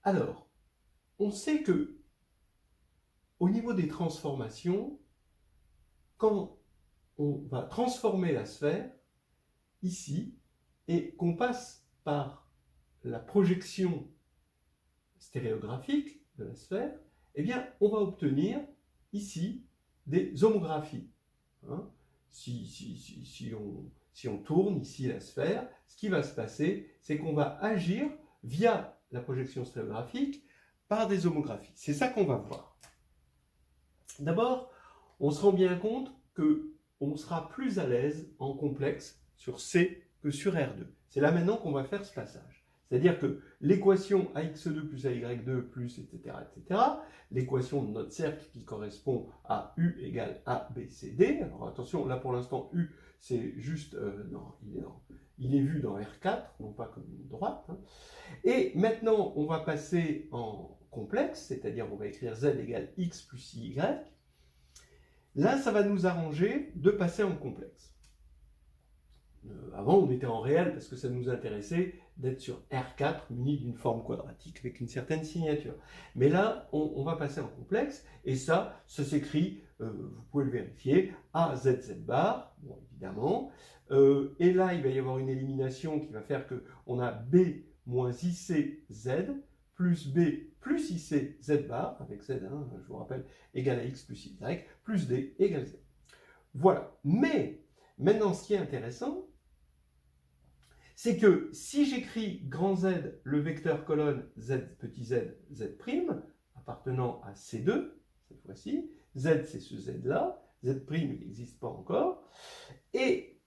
Alors, on sait que au niveau des transformations, quand on va transformer la sphère, ici, et qu'on passe par la projection stéréographique de la sphère, eh bien, on va obtenir ici des homographies. Hein. Si on tourne ici la sphère, ce qui va se passer, c'est qu'on va agir via la projection stéréographique par des homographies. C'est ça qu'on va voir. D'abord, on se rend bien compte qu'on sera plus à l'aise en complexe sur C que sur R2. C'est là maintenant qu'on va faire ce passage. C'est-à-dire que l'équation AX2 plus AY2 plus, etc., l'équation de notre cercle qui correspond à U égale ABCD, alors attention, là pour l'instant U, c'est juste, il est vu dans R4, non pas comme une droite. Hein. Et maintenant, on va passer en complexe, c'est-à-dire on va écrire Z égale X plus Y. Là, ça va nous arranger de passer en complexe. Avant, on était en réel parce que ça nous intéressait d'être sur R4 muni d'une forme quadratique avec une certaine signature. Mais là, on va passer en complexe et ça s'écrit, vous pouvez le vérifier, AZZ bar, bon, évidemment. Et là, il va y avoir une élimination qui va faire qu'on a B moins IC Z plus B plus IC Z bar, avec Z, hein, je vous rappelle, égale à X plus Y, plus D égale Z. Voilà. Mais maintenant, ce qui est intéressant, c'est que si j'écris grand Z, le vecteur colonne Z petit z, Z', appartenant à C2, cette fois-ci, Z c'est ce Z-là, Z' il n'existe pas encore, et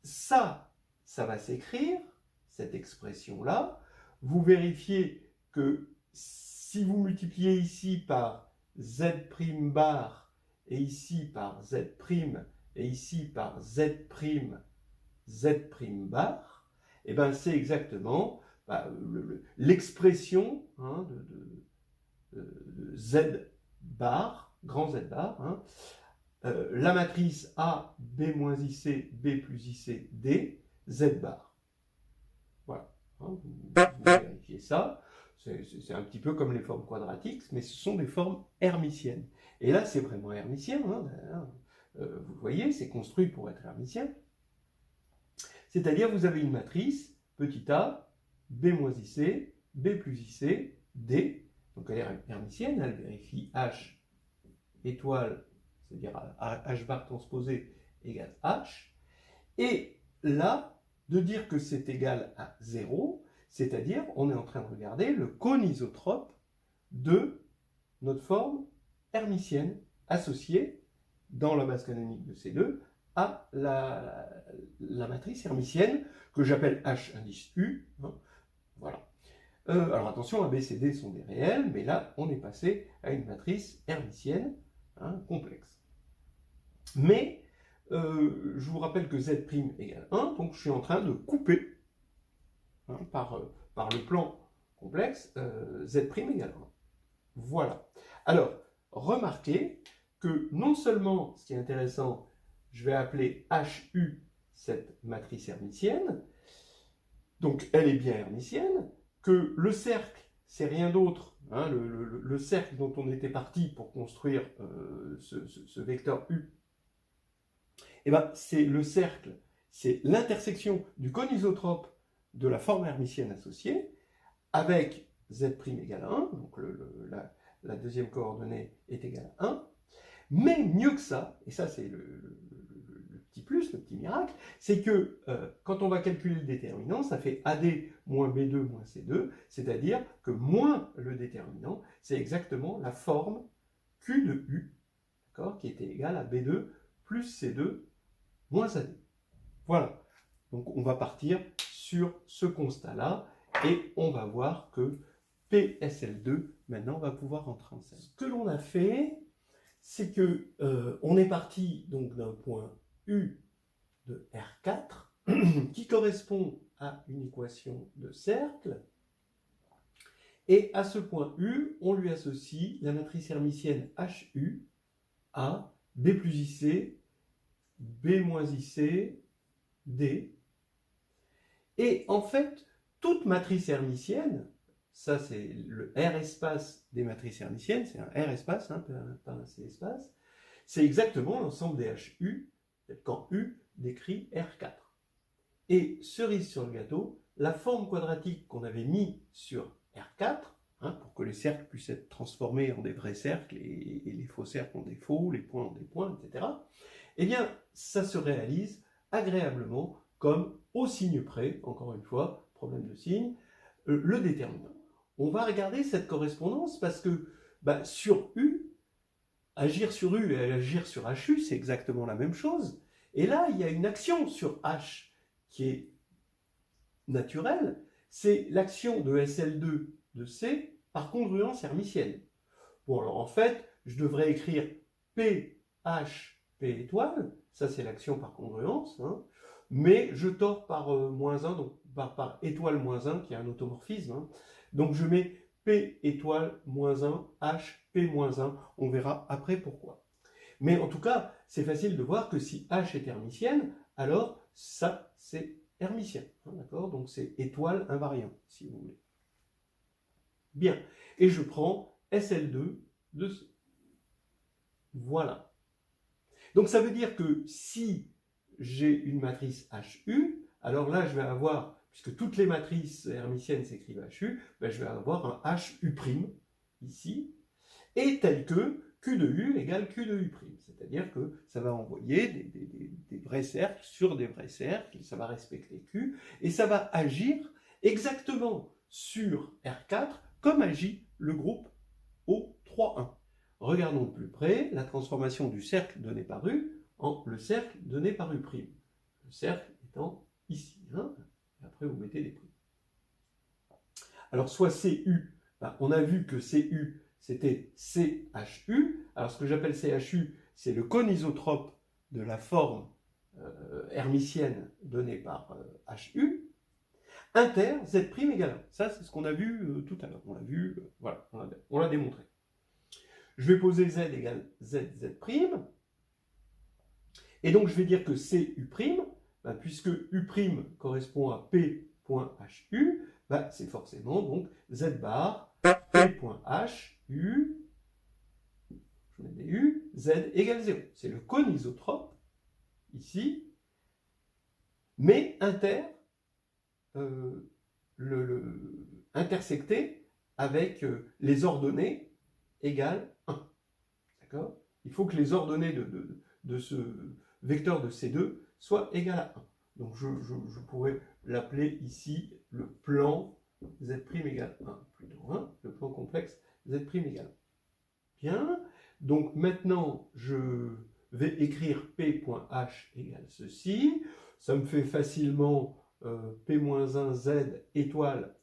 ça va s'écrire, cette expression-là, vous vérifiez que si vous multipliez ici par Z' bar, et ici par Z', et ici par Z', Z' bar, et ben c'est exactement l'expression hein, de Z bar, grand Z bar, hein, la matrice A, B moins IC, B plus IC, D, Z bar. Voilà, hein, vous vérifiez ça. C'est un petit peu comme les formes quadratiques, mais ce sont des formes hermitiennes. Et là, c'est vraiment hermitien. Hein, vous voyez, c'est construit pour être hermitien. C'est-à-dire, vous avez une matrice, petit a, B moins IC, B plus IC, D. Donc, elle est hermitienne, elle vérifie H étoile, c'est-à-dire H bar transposé égale H. Et là, de dire que c'est égal à 0, c'est-à-dire, on est en train de regarder le cône isotrope de notre forme hermitienne associée dans la base canonique de C2 à la matrice hermitienne que j'appelle H indice U. Hein, voilà. Alors attention, A, B, C, D sont des réels, mais là, on est passé à une matrice hermitienne hein, complexe. Mais, je vous rappelle que Z' égale 1, donc je suis en train de couper hein, par le plan complexe Z' égale 1. Voilà. Alors, remarquez que non seulement, ce qui est intéressant, je vais appeler HU cette matrice hermitienne, donc elle est bien hermitienne, que le cercle, c'est rien d'autre, hein, le cercle dont on était parti pour construire ce vecteur U, et ben, c'est le cercle, c'est l'intersection du cône isotrope de la forme hermitienne associée avec Z' égale 1, donc la deuxième coordonnée est égale à 1, mais mieux que ça, et ça c'est le petit plus, le petit miracle, c'est que quand on va calculer le déterminant, ça fait AD moins B2 moins C2, c'est-à-dire que moins le déterminant, c'est exactement la forme Q de U, qui était égale à B2 plus C2 moins AD. Voilà, donc on va partir sur ce constat-là, et on va voir que PSL2, maintenant, va pouvoir entrer en scène. Ce que l'on a fait, c'est que on est parti donc d'un point U de R4 qui correspond à une équation de cercle, et à ce point U, on lui associe la matrice hermitienne HU à B plus IC, B moins IC, D. Et en fait, toute matrice hermitienne, ça c'est le R espace des matrices hermitiennes, c'est un R espace, hein, pas un C espace, c'est exactement l'ensemble des HU, quand U décrit R4. Et cerise sur le gâteau, la forme quadratique qu'on avait mis sur R4, hein, pour que les cercles puissent être transformés en des vrais cercles et les faux cercles en des faux, les points en des points, etc., eh bien, ça se réalise agréablement comme au signe près, encore une fois, problème de signe, le déterminant. On va regarder cette correspondance parce que sur U, agir sur U et agir sur HU, c'est exactement la même chose. Et là, il y a une action sur H qui est naturelle, c'est l'action de SL2 de C par congruence hermitienne. Bon, alors en fait, je devrais écrire PH, P étoile, ça c'est l'action par congruence, hein, mais je tords par moins 1, donc par étoile moins 1, qui est un automorphisme. Hein. Donc je mets P étoile moins 1, H, P moins 1, on verra après pourquoi. Mais en tout cas, c'est facile de voir que si H est hermitienne, alors ça c'est hermitien, hein, d'accord? Donc c'est étoile invariant, si vous voulez. Bien, et je prends SL2 de C. Voilà. Donc ça veut dire que si j'ai une matrice HU, alors là je vais avoir, puisque toutes les matrices hermitiennes s'écrivent HU, je vais avoir un HU' ici, et tel que Q de U égale Q de U'. C'est-à-dire que ça va envoyer des vrais cercles sur des vrais cercles, ça va respecter Q, et ça va agir exactement sur R4 comme agit le groupe O3,1. Regardons de plus près la transformation du cercle donné par U en le cercle donné par U'. Le cercle étant ici. Hein, et après, vous mettez des primes. Alors, soit CU, on a vu que CU, c'était CHU. Alors, ce que j'appelle CHU, c'est le cône isotrope de la forme hermitienne donnée par HU. Inter Z' égale 1. Ça, c'est ce qu'on a vu tout à l'heure. On l'a vu, voilà, on l'a démontré. Je vais poser Z égale ZZ'. Et donc, je vais dire que CU', puisque U' correspond à P.HU, c'est forcément donc Z bar P.HU, je mets des U, Z égale 0. C'est le cône isotrope, ici, mais intersecté avec les ordonnées égales 1. D'accord ? Il faut que les ordonnées de ce vecteur de C2 soient égales à 1. Donc je pourrais l'appeler ici le plan Z' égale 1, plutôt, hein, le plan complexe Z' égale 1. Bien, donc maintenant je vais écrire P.H égale ceci. Ça me fait facilement P-1Z étoile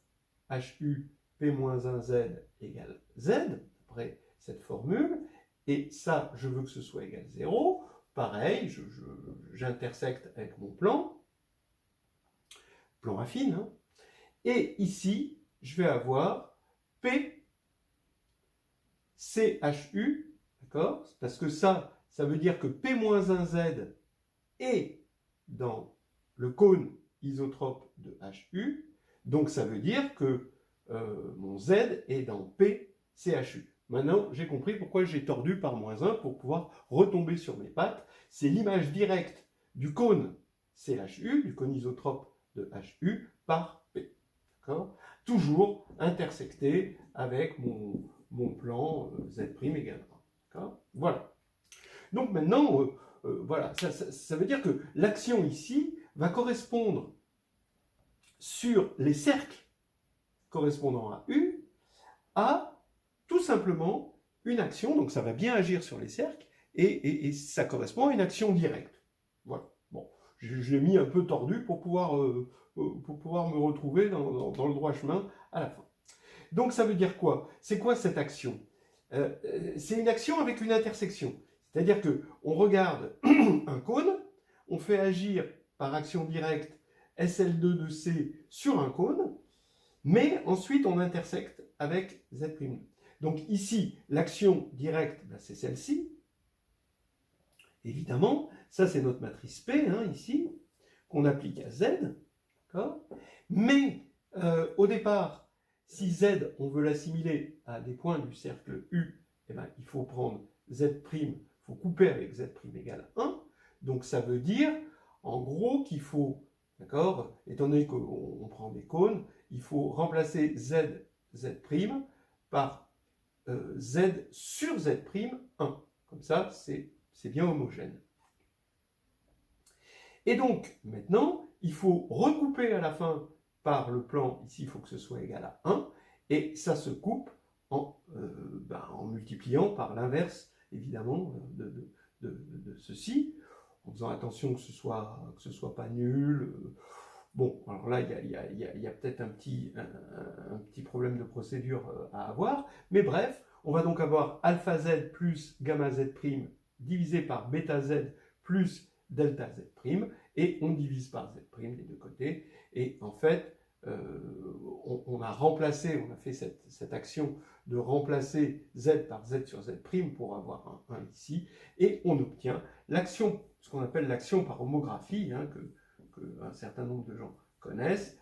HU P-1Z égale Z, après cette formule. Et ça, je veux que ce soit égal 0. Pareil, j'intersecte avec mon plan affine. Hein. Et ici, je vais avoir P CHU, d'accord? Parce que ça veut dire que P-1Z est dans le cône isotrope de HU. Donc ça veut dire que mon Z est dans P CHU. Maintenant, j'ai compris pourquoi j'ai tordu par moins 1 pour pouvoir retomber sur mes pattes. C'est l'image directe du cône CHU, du cône isotrope de HU, par P. Toujours intersecté avec mon plan Z' égale 1. Voilà. Donc maintenant, voilà, ça veut dire que l'action ici va correspondre sur les cercles correspondant à U à tout simplement une action, donc ça va bien agir sur les cercles, et ça correspond à une action directe. Voilà. Bon, je l'ai mis un peu tordu pour pouvoir me retrouver dans le droit chemin à la fin. Donc ça veut dire quoi? C'est quoi cette action? C'est une action avec une intersection. C'est-à-dire qu'on regarde un cône, on fait agir par action directe SL2 de C sur un cône, mais ensuite on intersecte avec Z'. Donc ici, l'action directe, c'est celle-ci. Évidemment, ça c'est notre matrice P, hein, ici, qu'on applique à Z. Mais au départ, Si Z, on veut l'assimiler à des points du cercle U, eh ben, il faut prendre Z', il faut couper avec Z' égale 1. Donc ça veut dire, en gros, qu'il faut, d'accord, étant donné qu'on prend des cônes, il faut remplacer Z', Z' par Z sur Z', 1. Comme ça, c'est bien homogène. Et donc, maintenant, il faut recouper à la fin par le plan, ici, il faut que ce soit égal à 1, et ça se coupe en multipliant par l'inverse, évidemment, de ceci, en faisant attention que ce soit pas nul. Bon, alors là, il y a peut-être un petit problème de procédure à avoir, mais bref, on va donc avoir alpha z plus gamma z' divisé par bêta z plus delta z', et on divise par z' des deux côtés, et en fait, on a fait cette action de remplacer z par z sur z' pour avoir un 1 ici, et on obtient l'action, ce qu'on appelle l'action par homographie, hein, que un certain nombre de gens connaissent,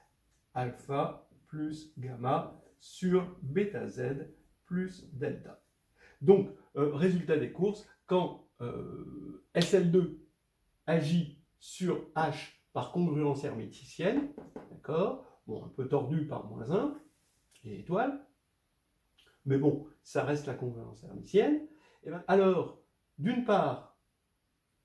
alpha plus gamma sur bêta z plus delta. Donc, résultat des courses, quand SL2 agit sur H par congruence hermiticienne, d'accord, bon, un peu tordu par -1, et étoile, mais bon, ça reste la congruence hermitienne, et bien, alors, d'une part,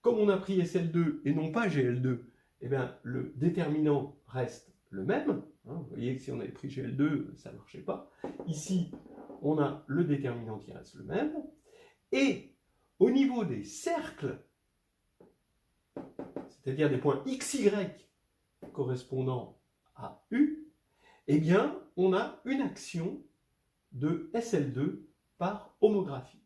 comme on a pris SL2 et non pas GL2, eh bien, le déterminant reste le même. Hein, vous voyez que si on avait pris GL2, ça ne marchait pas. Ici, on a le déterminant qui reste le même. Et au niveau des cercles, c'est-à-dire des points XY correspondant à U, eh bien, on a une action de SL2 par homographie.